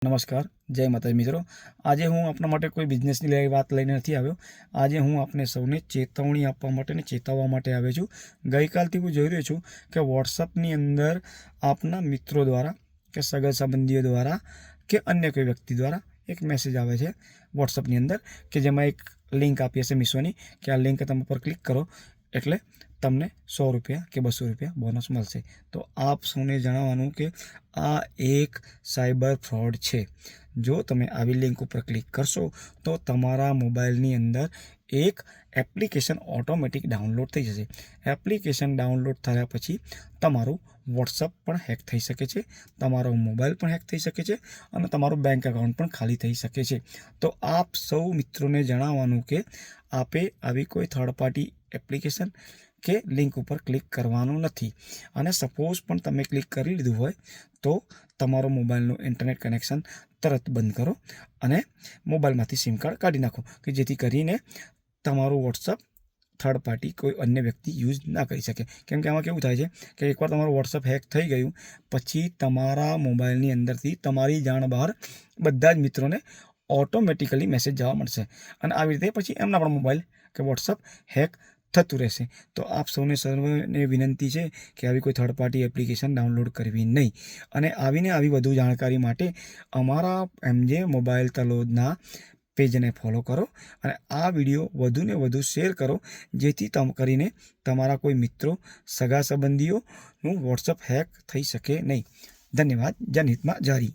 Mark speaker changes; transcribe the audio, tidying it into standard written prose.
Speaker 1: નમસ્કાર, જય માતાજી મિત્રો। આજે હું આપણા માટે કોઈ બિઝનેસની વાત લઈને નથી આવ્યો। આજે હું આપને સૌને ચેતવણી આપવા માટે અને ચેતવવા માટે આવ્યો છું। ગઈકાલથી હું જોઈ રહ્યો છું કે વોટ્સઅપની અંદર આપના મિત્રો દ્વારા કે સગા સંબંધીઓ દ્વારા કે અન્ય કોઈ વ્યક્તિ દ્વારા એક મેસેજ આવે છે વોટ્સઅપની અંદર કે જેમાં એક લિંક આપી હશે મીશોની કે આ લિંક તમે પર ક્લિક કરો એટલે તમને 100 રૂપિયા કે 200 રૂપિયા બોનસ મળશે। તો આપ સૌને જણાવવાનું કે આ એક સાયબર ફ્રોડ છે। જો તમે આવી લિંક ઉપર ક્લિક કરશો તો તમારા મોબાઈલની અંદર એક એપ્લિકેશન ઓટોમેટિક ડાઉનલોડ થઈ જશે। એપ્લિકેશન ડાઉનલોડ થયા પછી તમારું વોટ્સઅપ પણ હેક થઈ શકે છે, તમારો મોબાઈલ પણ હેક થઈ શકે છે અને તમારું બેંક એકાઉન્ટ પણ ખાલી થઈ શકે છે। તો આપ સૌ મિત્રોને જણાવવાનું કે આપે આવી કોઈ થર્ડ પાર્ટી એપ્લિકેશન કે લિંક ઉપર ક્લિક કરવાનું નથી। અને સપોઝ પણ તમે ક્લિક કરી લીધું હોય તો તમારો મોબાઈલનું ઇન્ટરનેટ કનેક્શન તરત બંધ કરો અને મોબાઈલમાંથી સિમ કાર્ડ કાઢી નાખો કે જેથી કરીને તમારું વોટ્સઅપ થર્ડ પાર્ટી કોઈ અન્ય વ્યક્તિ યુઝ ના કરી શકે। કેમ કે આમાં કેવું થાય છે કે એકવાર તમારું વોટ્સઅપ હેક થઈ ગયું પછી તમારા મોબાઈલની અંદરથી તમારી જાણ બહાર બધા જ મિત્રોને ઓટોમેટિકલી મેસેજ જવા મળશે અને આવી રીતે પછી એમના પણ મોબાઈલ કે વોટ્સઅપ હેક થતું રહેશે। તો આપ સૌને સર્વને વિનંતી છે કે આવી કોઈ થર્ડ પાર્ટી એપ્લિકેશન ડાઉનલોડ કરવી નહીં અને આવીને આવી વધુ જાણકારી માટે અમારા MJ મોબાઈલ તલોદના પેજને ફોલો કરો અને આ વિડીયો વધુને વધુ શેર કરો જેથી કરીને તમારા કોઈ મિત્રો સગા સંબંધીઓનું વોટ્સઅપ હેક થઈ શકે નહીં। ધન્યવાદ। જનહિતમાં જારી।